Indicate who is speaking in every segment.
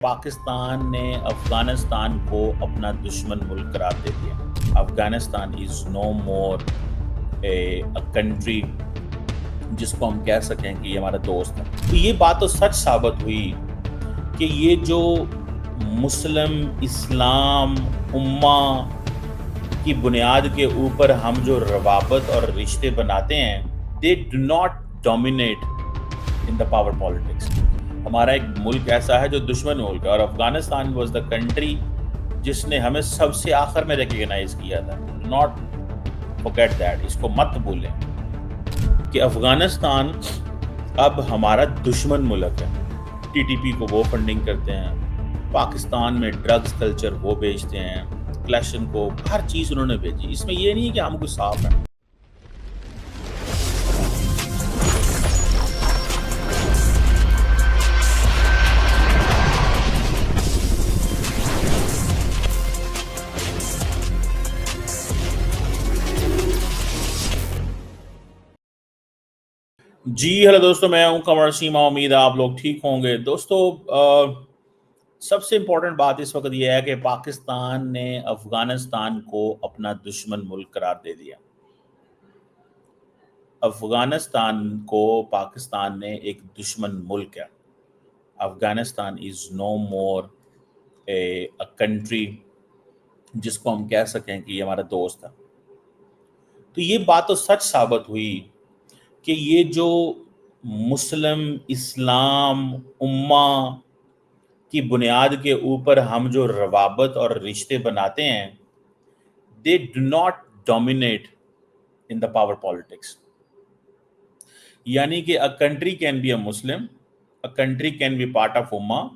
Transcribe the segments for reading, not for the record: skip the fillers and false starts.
Speaker 1: पाकिस्तान ने अफगानिस्तान को अपना दुश्मन मुल्क करार दे दिया। Afghanistan is no more a country जिसको हम कह सकें कि ये हमारा दोस्त है। तो ये बात तो सच साबित हुई कि ये जो मुस्लिम इस्लाम उम्मा की बुनियाद के ऊपर हम जो रवाबत और रिश्ते बनाते हैं, they do not dominate in the power politics. हमारा एक मुल्क ऐसा है जो दुश्मन मुल्क है, और अफगानिस्तान वाज द कंट्री जिसने हमें सबसे आखिर में रिकॉग्नाइज किया था। नॉट फॉरगेट दैट, इसको मत भूलें कि अफगानिस्तान अब हमारा दुश्मन मुल्क है। टीटीपी को वो फंडिंग करते हैं, पाकिस्तान में ड्रग्स कल्चर वो बेचते हैं, क्लैशन को हर चीज़ उन्होंने भेजी। इसमें ये नहीं है कि हम कुछ साफ है। जी हेलो दोस्तों, मैं हूं कमर सीमा। उम्मीद है आप लोग ठीक होंगे। दोस्तों सबसे इम्पोर्टेंट बात इस वक्त यह है कि पाकिस्तान ने अफगानिस्तान को अपना दुश्मन मुल्क करार दे दिया। अफगानिस्तान को पाकिस्तान ने एक दुश्मन मुल्क है। Afghanistan is no more a country जिसको हम कह सकें कि ये हमारा दोस्त है। तो ये बात तो सच साबित हुई कि ये जो मुस्लिम इस्लाम उम्मा की बुनियाद के ऊपर हम जो रवाबत और रिश्ते बनाते हैं, they do not dominate in the power politics. यानी कि a country can be a Muslim, a country can be part of Umma,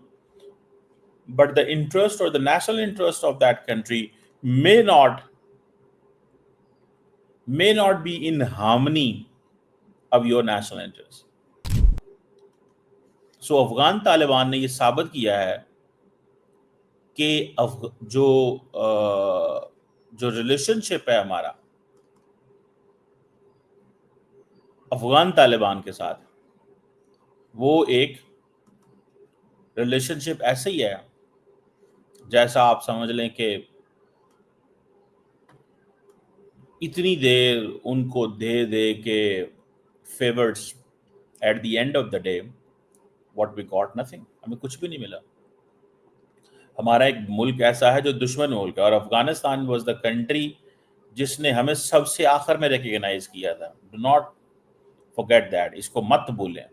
Speaker 1: but the interest or the national interest of that country may not be in harmony of your national interest. So Afghan Taliban ने ये साबित किया है कि जो relationship है हमारा अफगान तालिबान के साथ, वो एक रिलेशनशिप ऐसे ही है जैसा आप समझ लें कि इतनी देर उनको दे दे के favours, at the end of the day what we got nothing, हमें कुछ भी नहीं मिला। हमारा एक मुल्क ऐसा है जो दुश्मन मुल्क है, और अफगानिस्तान वाज द कंट्री जिसने हमें सबसे आखिर में रिकॉग्नाइज किया था। डू नॉट फॉरगेट दैट, इसको मत भूलें।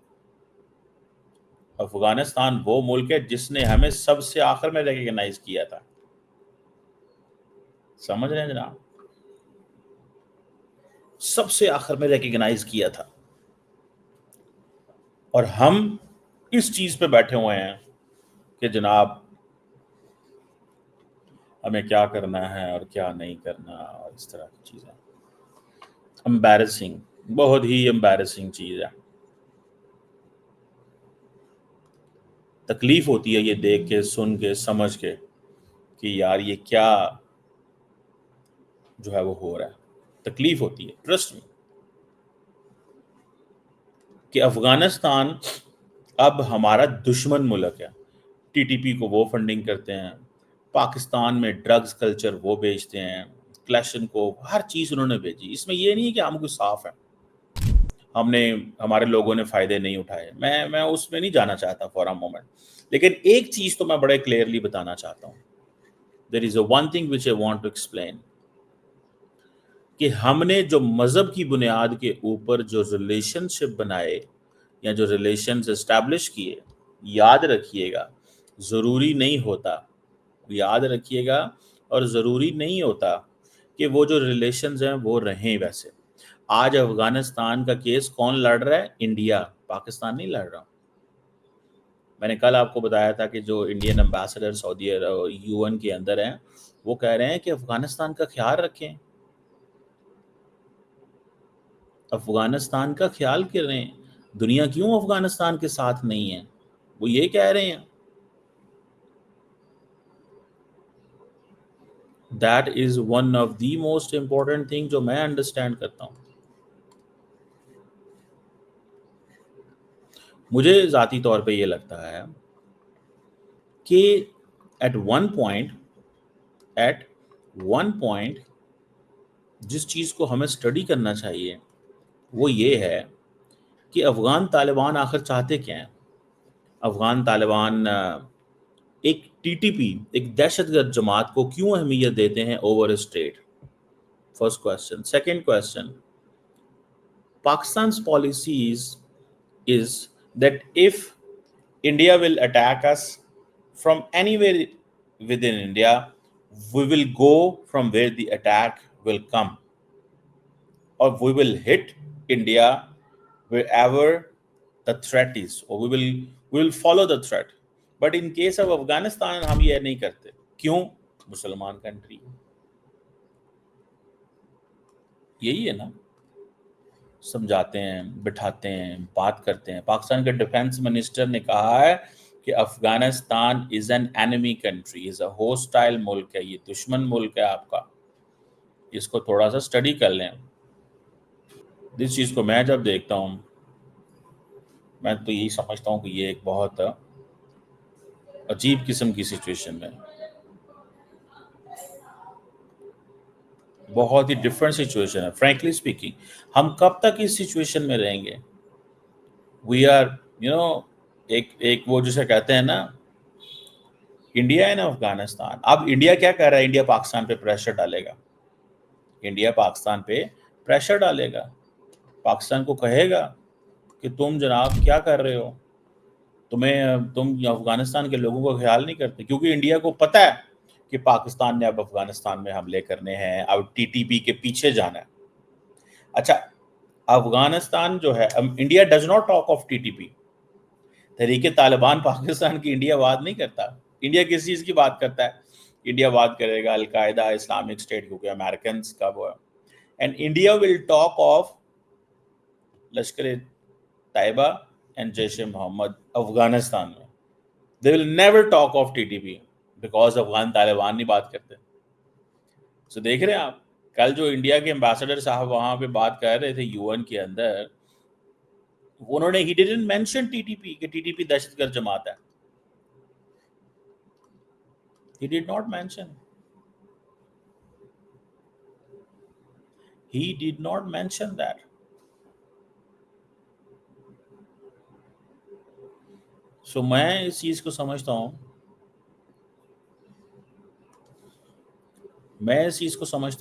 Speaker 1: अफगानिस्तान वो मुल्क है जिसने हमें सबसे आखिर में रिकॉग्नाइज किया था। समझ रहे हैं जनाब? सबसे आखिर में रिकॉग्नाइज किया था, और हम इस चीज पे बैठे हुए हैं कि जनाब हमें क्या करना है और क्या नहीं करना, और इस तरह की चीजें। एम्बैरेसिंग, बहुत ही एम्बैरेसिंग चीज है। तकलीफ होती है ये देख के, सुन के, समझ के कि यार ये क्या जो है वो हो रहा है। तकलीफ होती है, ट्रस्ट में, कि अफगानिस्तान अब हमारा दुश्मन मुल्क है। टीटीपी को वो फंडिंग करते हैं, पाकिस्तान में ड्रग्स कल्चर वो बेचते हैं, क्लैशन को हर चीज़ उन्होंने भेजी। इसमें ये नहीं है कि हम कुछ साफ है, हमारे लोगों ने फ़ायदे नहीं उठाए। मैं उसमें नहीं जाना चाहता फॉर अ मोमेंट, लेकिन एक चीज़ तो मैं बड़े क्लियरली बताना चाहता हूँ। There is a one thing which I want to explain, कि हमने जो मज़हब की बुनियाद के ऊपर जो रिलेशनशिप बनाए या जो रिलेशंस एस्टैब्लिश किए, याद रखिएगा, ज़रूरी नहीं होता, याद रखिएगा, और ज़रूरी नहीं होता कि वो जो रिलेशंस हैं वो रहें वैसे। आज अफगानिस्तान का केस कौन लड़ रहा है? इंडिया, पाकिस्तान नहीं लड़ रहा। मैंने कल आपको बताया था कि जो इंडियन एम्बेसडर सऊदी यूएन के अंदर हैं, वो कह रहे हैं कि अफगानिस्तान का ख्याल रखें, अफगानिस्तान का ख्याल करें। दुनिया क्यों अफगानिस्तान के साथ नहीं है? वो ये कह रहे हैं। That is one of the most important thing जो मैं अंडरस्टैंड करता हूं। मुझे ज़ाती तौर पे ये लगता है کہ ایٹ ون پوائنٹ جس چیز کو ہمیں اسٹڈی کرنا چاہیے وہ یہ ہے کہ افغان طالبان آخر چاہتے کیا ہیں. افغان طالبان ایک ٹی ٹی پی ایک دہشت گرد جماعت کو کیوں اہمیت دیتے ہیں over state. First question. Second question, Pakistan's policies is that if India will attack us from anywhere within India, we will go from where the attack will come, or we will hit India wherever the threat is, or we will follow the threat. But in case of Afghanistan ہم یہ نہیں کرتے. کیوں؟ مسلمان country. یہی ہے نا, سمجھاتے ہیں, بٹھاتے ہیں, بات کرتے ہیں. پاکستان کے ڈیفنس منسٹر نے کہا ہے کہ Afghanistan is an enemy country, is a hostile ملک ہے, یہ دشمن ملک ہے آپ کا. اس کو تھوڑا سا اسٹڈی کر لیں. جس چیز کو میں جب دیکھتا ہوں میں تو یہی سمجھتا ہوں کہ یہ ایک بہت عجیب قسم کی سچویشن ہے, بہت ہی ڈفرینٹ سچویشن ہے. فرینکلی اسپیکنگ, ہم کب تک اس سچویشن میں رہیں گے؟ وی آر ایک وہ جسے کہتے ہیں نا انڈیا ہے نا افغانستان. اب انڈیا کیا کر رہا ہے؟ انڈیا پاکستان پہ پریشر ڈالے گا. انڈیا پاکستان پہ پریشر ڈالے گا, پاکستان کو کہے گا کہ تم جناب کیا کر رہے ہو, تم افغانستان کے لوگوں کا خیال نہیں کرتے. کیونکہ انڈیا کو پتہ ہے کہ پاکستان نے اب افغانستان میں حملے کرنے ہیں, اب ٹی ٹی پی کے پیچھے جانا ہے. اچھا, افغانستان جو ہے, India does not talk of T T P. تحریک طالبان پاکستان کی انڈیا بات نہیں کرتا. انڈیا کس چیز کی بات کرتا ہے؟ انڈیا بات کرے گا القاعدہ, اسلامک اسٹیٹ, کیونکہ امریکنس کا وہ ہے. And India will talk of Lashkar Taiba and Jaish محمد افغانستان میں. They will never talk of TTP because Afghan Taliban نہیں بات کرتے. سو دیکھ رہے ہیں آپ, کل جو انڈیا کے امبیسڈر صاحب وہاں پہ بات کر رہے تھے یو این کے اندر, انہوں نے he didn't mention TTP کہ TTP دہشت گرد جماعت ہے. He did not mention. He did not mention that. سو میں اس چیز کو سمجھتا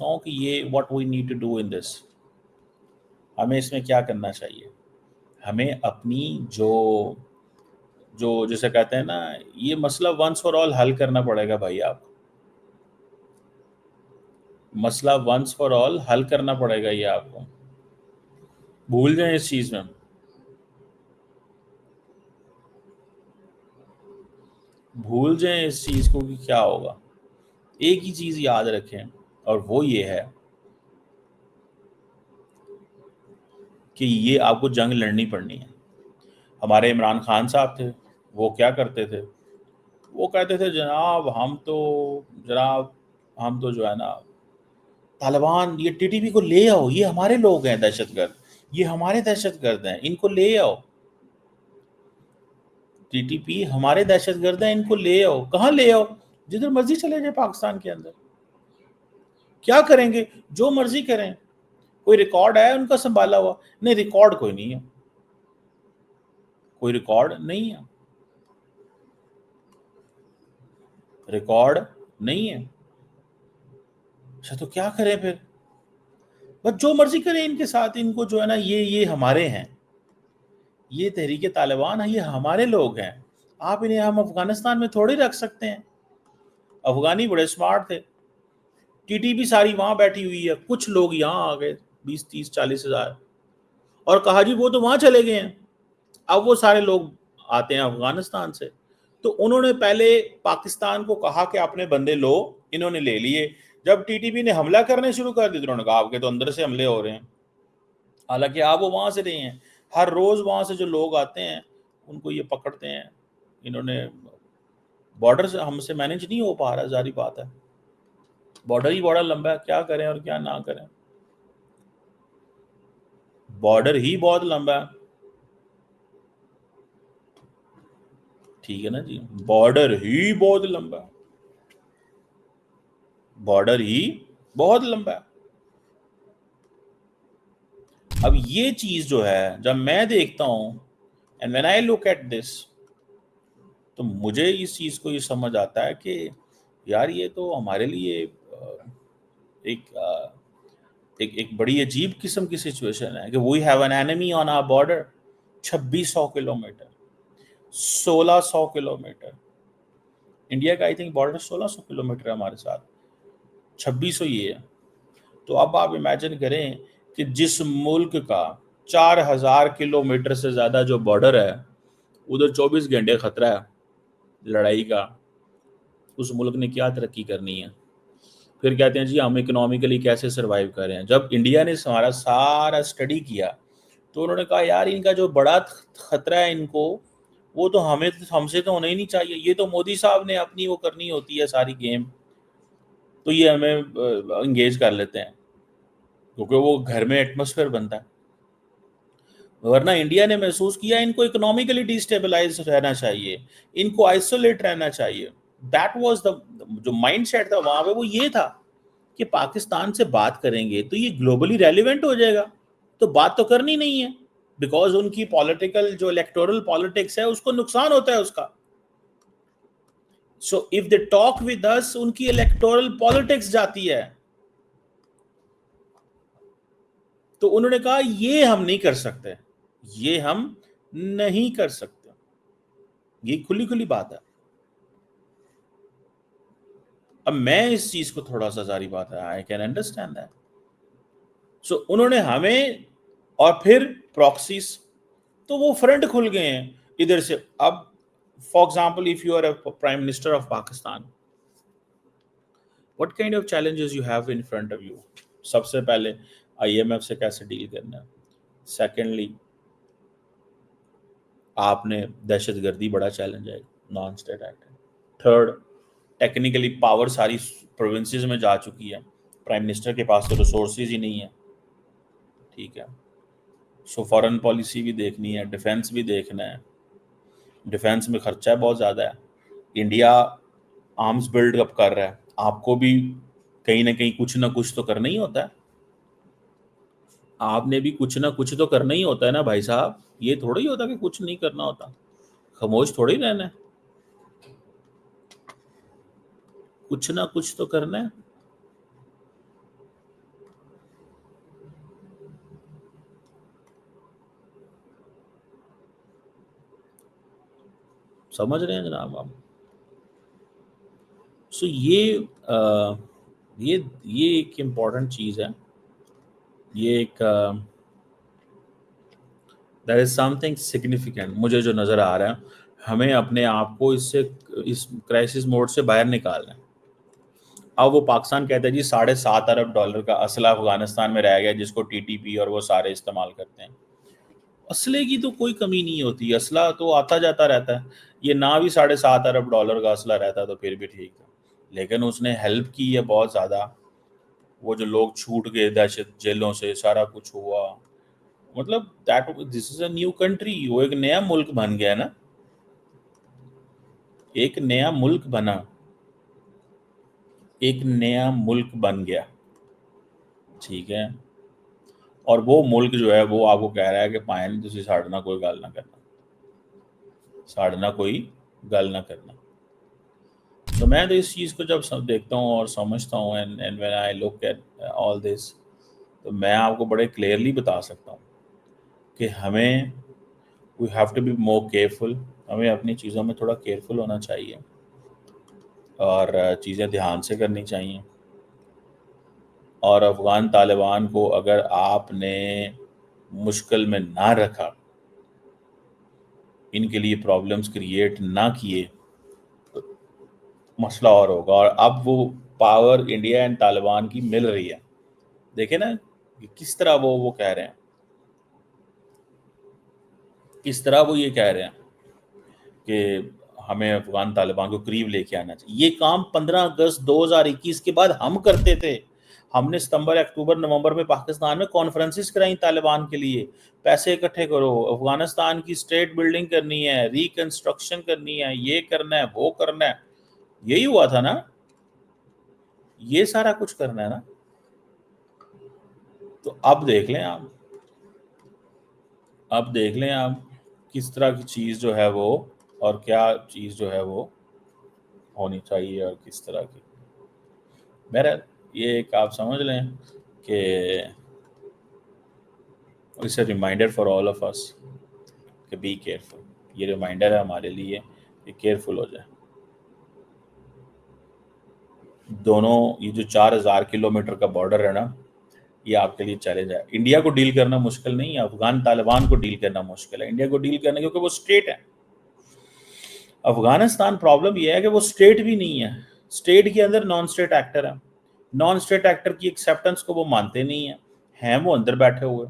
Speaker 1: ہوں, کہ یہ what we need to do in this. ہمیں اس میں کیا کرنا چاہیے؟ ہمیں اپنی جو جسے کہتے ہیں نا, یہ مسئلہ ونس فار آل حل کرنا پڑے گا بھائی. آپ مسئلہ ونس فار آل حل کرنا پڑے گا. یہ آپ کو بھول جائیں اس چیز میں, بھول جائیں اس چیز کو کہ کیا ہوگا. ایک ہی چیز یاد رکھیں, اور وہ یہ ہے کہ یہ آپ کو جنگ لڑنی پڑنی ہے. ہمارے عمران خان صاحب تھے, وہ کیا کرتے تھے؟ وہ کہتے تھے جناب ہم تو جو ہے نا طالبان, یہ ٹی ٹی پی کو لے آؤ, یہ ہمارے لوگ ہیں دہشت گرد, یہ ہمارے دہشت گرد ہیں, ان کو لے آؤ. ٹی ٹی پی ہمارے دہشت گرد ہیں, ان کو لے آؤ. کہاں لے آؤ؟ جدھر مرضی چلے جائیں پاکستان کے اندر. کیا کریں گے؟ جو مرضی کریں. کوئی ریکارڈ ہے ان کا سنبھالا ہوا؟ نہیں, ریکارڈ کوئی نہیں ہے, کوئی ریکارڈ نہیں ہے, ریکارڈ نہیں ہے. اچھا تو کیا کریں پھر؟ بس جو مرضی کریں ان کے ساتھ, ان کو جو ہے نا یہ ہمارے ہیں, یہ تحریک طالبان ہے, یہ ہمارے لوگ ہیں. آپ انہیں ہم افغانستان میں تھوڑی رکھ سکتے ہیں. افغانی بڑے سمارٹ تھے. ٹی ٹی پی ساری وہاں بیٹھی ہوئی ہے, کچھ لوگ یہاں آ گئے 20-30-40 ہزار, اور کہا جی وہ تو وہاں چلے گئے ہیں. اب وہ سارے لوگ آتے ہیں افغانستان سے. تو انہوں نے پہلے پاکستان کو کہا کہ اپنے بندے لو, انہوں نے لے لیے. جب ٹی ٹی پی نے حملہ کرنے شروع کر دی تو انہوں نے کہا آپ کے تو اندر سے حملے ہو رہے ہیں. حالانکہ آپ وہ وہاں سے نہیں ہیں. ہر روز وہاں سے جو لوگ آتے ہیں ان کو یہ پکڑتے ہیں. انہوں نے بارڈر سے ہم سے مینیج نہیں ہو پا رہا, ظاہری بات ہے, بارڈر ہی بڑا لمبا ہے, کیا کریں اور کیا نہ کریں. بارڈر ہی بہت لمبا ہے. ठीक है ना जी, बॉर्डर ही बहुत लंबा है, बॉर्डर ही बहुत लंबा है। अब ये चीज जो है जब मैं देखता हूं and when I look at this, तो मुझे इस चीज को ये समझ आता है कि यार ये तो हमारे लिए एक एक बड़ी अजीब किस्म की सिचुएशन है कि we have an enemy on our border. 2600 kilometre, 1600 kilometre, India का आई थिंक बॉर्डर 1600 किलोमीटर है हमारे साथ, 2600 ये है। तो अब आप इमेजिन करें कि जिस मुल्क का 4000 किलोमीटर से ज्यादा जो बॉर्डर है, उधर 24 घंटे खतरा है लड़ाई का, उस मुल्क ने क्या तरक्की करनी है? फिर कहते हैं जी हम इकोनॉमिकली कैसे सरवाइव कर रहे हैं। जब इंडिया ने हमारा सारा स्टडी किया तो उन्होंने कहा यार इनका जो बड़ा खतरा है इनको, वो तो हमसे तो होना ही नहीं चाहिए, ये तो मोदी साहब ने अपनी वो करनी होती है सारी गेम, तो ये हमें इंगेज कर लेते हैं क्योंकि वो घर में एटमॉस्फेयर बनता है। वरना इंडिया ने महसूस किया इनको इकोनॉमिकली डिस्टेबलाइज रहना चाहिए, इनको आइसोलेट रहना चाहिए। दैट वाज द जो माइंडसेट था वहां पे, वो ये था कि पाकिस्तान से बात करेंगे तो ये ग्लोबली रेलिवेंट हो जाएगा, तो बात तो करनी नहीं है बिकॉज उनकी पॉलिटिकल जो इलेक्टोरल पॉलिटिक्स है उसको नुकसान होता है उसका। So if they talk with us, उनकी इलेक्टोरल पॉलिटिक्स जाती है। तो उन्होंने कहा ये हम नहीं कर सकते, ये हम नहीं कर सकते, ये खुली खुली बात है। अब मैं इस चीज को थोड़ा सा जारी बात है, आई कैन अंडरस्टैंड दैट। सो उन्होंने हमें, और फिर प्रॉक्सीज, तो वो फ्रंट खुल गए हैं इधर से। अब for example if you are a prime minister of Pakistan, what kind of challenges you have in front of you? सबसे पहले आईएमएफ से कैसे डील करना है, सेकेंडली आपने दहशतगर्दी बड़ा चैलेंज है, नॉन स्टेट एक्ट है, थर्ड टेक्निकली पावर सारी प्रोविंसेस में जा चुकी है, प्राइम मिनिस्टर के पास तो रिसोर्सेज ही नहीं है, ठीक है। सो फॉरेन पॉलिसी भी देखनी है, डिफेंस भी देखना है, डिफेंस में खर्चा बहुत ज़्यादा है, इंडिया आर्म्स बिल्ड अप कर रहा है, आपको भी कहीं ना कुछ तो करना ही होता है, आपने भी कुछ ना कुछ तो करना ही होता है ना भाई साहब, ये थोड़ा ही होता कि कुछ नहीं करना होता, खामोश थोड़ी रहना है, कुछ ना कुछ तो करना है। समझ रहे हैं जनाब आप? सो ये एक इम्पॉर्टेंट चीज़ है, ये एक दैट इज समथिंग सिग्निफिकेंट मुझे जो नज़र आ रहा है। हमें अपने आप को इससे, इस क्राइसिस मोड से बाहर निकालना है। अब वो पाकिस्तान कहता है जी $7.5 अरब का असला अफगानिस्तान में रह गया जिसको टीटीपी और वो सारे इस्तेमाल करते हैं। असले की तो कोई कमी नहीं होती, असला तो आता जाता रहता है, ये ना भी $7.5 अरब का असला रहता तो फिर भी ठीक था, लेकिन उसने हेल्प की है बहुत ज़्यादा। वो जो लोग छूट गए दहशत जेलों से, सारा कुछ हुआ, मतलब that this is a new country, वो एक नया मुल्क बन गया ना, एक नया मुल्क बना, एक नया मुल्क बन गया, ठीक है। और वो मुल्क जो है वो आपको कह रहा है कि पायन तुसी साढ़े ना कोई गल ना करना, साढ़े ना कोई गल ना करना। तो मैं तो इस चीज़ को जब देखता हूँ और समझता हूँ and when I look at all this, तो मैं आपको बड़े क्लियरली बता सकता हूँ कि हमें we have to be more careful, हमें अपनी चीज़ों में थोड़ा केयरफुल होना चाहिए और चीज़ें ध्यान से करनी चाहिए। और अफ़गान तालिबान को अगर आपने मुश्किल में ना रखा, इनके लिए प्रॉब्लम्स क्रिएट ना किए, तो मसला और होगा। और अब वो पावर इंडिया एंड तालिबान की मिल रही है, देखे ना कि किस तरह वो कह रहे हैं, किस तरह वो ये कह रहे हैं कि हमें अफगान तालिबान को करीब लेके आना चाहिए। ये काम 15 अगस्त 2021 के बाद हम करते थे, हमने सितंबर, अक्टूबर, नवंबर में पाकिस्तान में कॉन्फ्रेंसेस कराई तालिबान के लिए, पैसे इकट्ठे करो, अफगानिस्तान की स्टेट बिल्डिंग करनी है, रिकंस्ट्रक्शन करनी है, ये करना है, वो करना है, यही हुआ था ना, ये सारा कुछ करना है ना। तो अब देख लें आप, किस तरह की चीज़ जो है वो, और क्या चीज़ जो है वो होनी चाहिए और किस तरह की। बहरहाल ये एक आप समझ लें कि it's a reminder for all of us कि बी केयरफुल। ये रिमाइंडर है हमारे लिए कि केयरफुल हो जाए। दोनों ये जो 4000 किलोमीटर का बॉर्डर है ना, ये आपके लिए चैलेंज है। इंडिया को डील करना मुश्किल नहीं है, अफगान तालिबान को डील करना मुश्किल है, इंडिया को डील करना, क्योंकि वो स्टेट है। अफगानिस्तान प्रॉब्लम ये है कि वो स्टेट भी नहीं है, स्टेट के अंदर नॉन स्टेट एक्टर है, नॉन स्टेट एक्टर की एक्सेप्टेंस को वो मानते नहीं है वो अंदर बैठे हुए।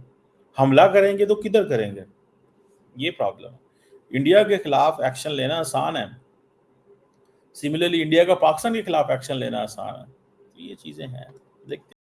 Speaker 1: हमला करेंगे तो किधर करेंगे, ये प्रॉब्लम है। इंडिया के खिलाफ एक्शन लेना आसान है, सिमिलरली इंडिया का पाकिस्तान के खिलाफ एक्शन लेना आसान है। तो ये चीजें हैं, देखते हैं।